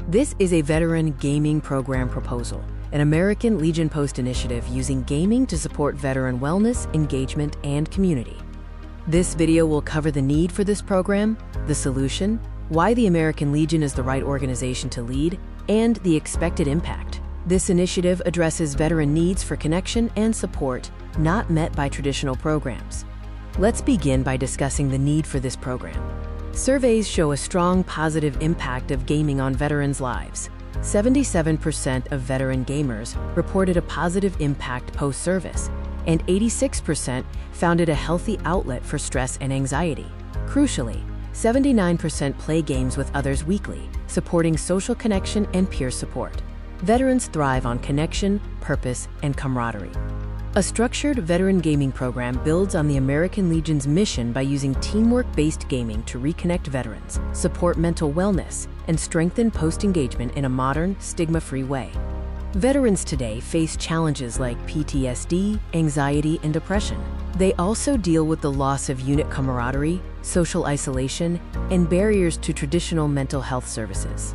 This is a Veteran Gaming Program proposal, an American Legion Post initiative using gaming to support veteran wellness, engagement, and community. This video will cover the need for this program, the solution, why the American Legion is the right organization to lead, and the expected impact. This initiative addresses veteran needs for connection and support not met by traditional programs. Let's begin by discussing the need for this program. Surveys show a strong positive impact of gaming on veterans' lives. 77% of veteran gamers reported a positive impact post-service, and 86% found it a healthy outlet for stress and anxiety. Crucially, 79% play games with others weekly, supporting social connection and peer support. Veterans thrive on connection, purpose, and camaraderie. A structured veteran gaming program builds on the American Legion's mission by using teamwork-based gaming to reconnect veterans, support mental wellness, and strengthen post-engagement in a modern, stigma-free way. Veterans today face challenges like PTSD, anxiety, and depression. They also deal with the loss of unit camaraderie, social isolation, and barriers to traditional mental health services.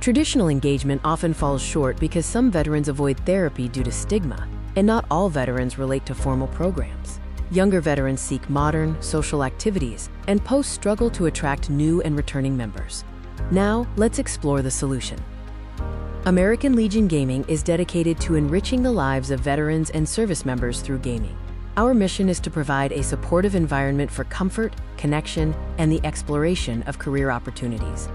Traditional engagement often falls short because some veterans avoid therapy due to stigma, and not all veterans relate to formal programs. Younger veterans seek modern, social activities, and posts struggle to attract new and returning members. Now, let's explore the solution. American Legion Gaming is dedicated to enriching the lives of veterans and service members through gaming. Our mission is to provide a supportive environment for comfort, connection, and the exploration of career opportunities.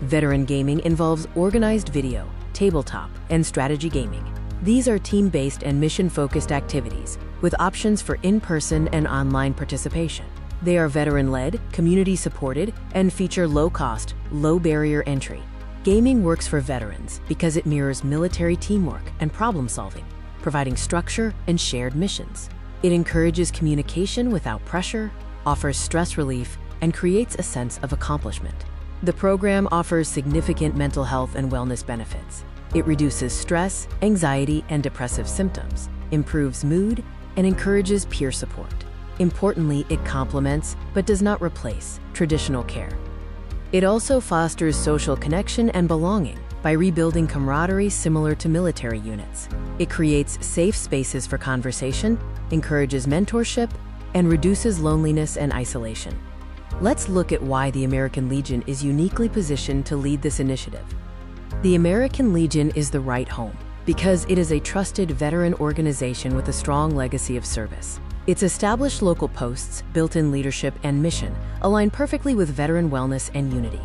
Veteran gaming involves organized video, tabletop, and strategy gaming. These are team-based and mission-focused activities, with options for in-person and online participation. They are veteran-led, community-supported, and feature low-cost, low-barrier entry. Gaming works for veterans because it mirrors military teamwork and problem-solving, providing structure and shared missions. It encourages communication without pressure, offers stress relief, and creates a sense of accomplishment. The program offers significant mental health and wellness benefits. It reduces stress, anxiety, and depressive symptoms, improves mood, and encourages peer support. Importantly, it complements, but does not replace, traditional care. It also fosters social connection and belonging by rebuilding camaraderie similar to military units. It creates safe spaces for conversation, encourages mentorship, and reduces loneliness and isolation. Let's look at why the American Legion is uniquely positioned to lead this initiative. The American Legion is the right home because it is a trusted veteran organization with a strong legacy of service. Its established local posts, built-in leadership, and mission align perfectly with veteran wellness and unity.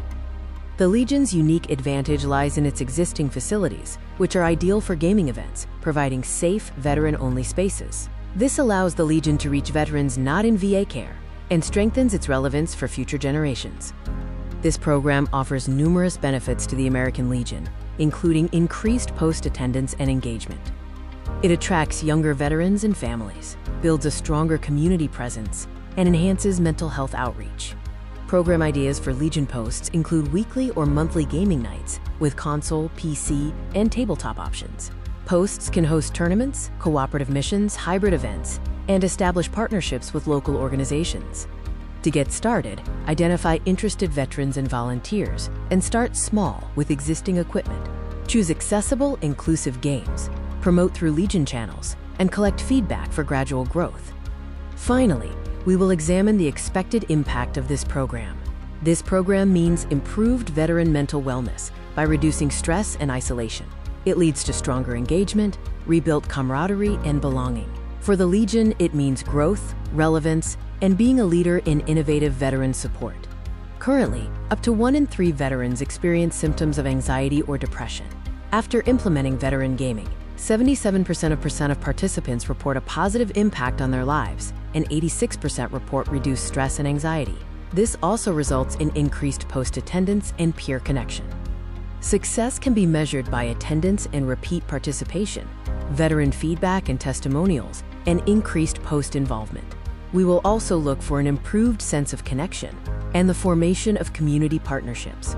The Legion's unique advantage lies in its existing facilities, which are ideal for gaming events, providing safe, veteran-only spaces. This allows the Legion to reach veterans not in VA care and strengthens its relevance for future generations. This program offers numerous benefits to the American Legion, including increased post attendance and engagement. It attracts younger veterans and families, builds a stronger community presence, and enhances mental health outreach. Program ideas for Legion posts include weekly or monthly gaming nights with console, PC, and tabletop options. Posts can host tournaments, cooperative missions, hybrid events, and establish partnerships with local organizations. To get started, identify interested veterans and volunteers and start small with existing equipment. Choose accessible, inclusive games, promote through Legion channels, and collect feedback for gradual growth. Finally, we will examine the expected impact of this program. This program means improved veteran mental wellness by reducing stress and isolation. It leads to stronger engagement, rebuilt camaraderie, and belonging. For the Legion, it means growth, relevance, and being a leader in innovative veteran support. Currently, up to 1 in 3 veterans experience symptoms of anxiety or depression. After implementing veteran gaming, 77% of participants report a positive impact on their lives, and 86% report reduced stress and anxiety. This also results in increased post-attendance and peer connection. Success can be measured by attendance and repeat participation, veteran feedback and testimonials, and increased post-involvement. We will also look for an improved sense of connection and the formation of community partnerships.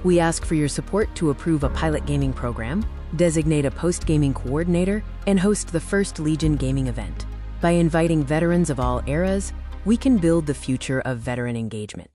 We ask for your support to approve a pilot gaming program, designate a post-gaming coordinator, and host the first Legion gaming event. By inviting veterans of all eras, we can build the future of veteran engagement.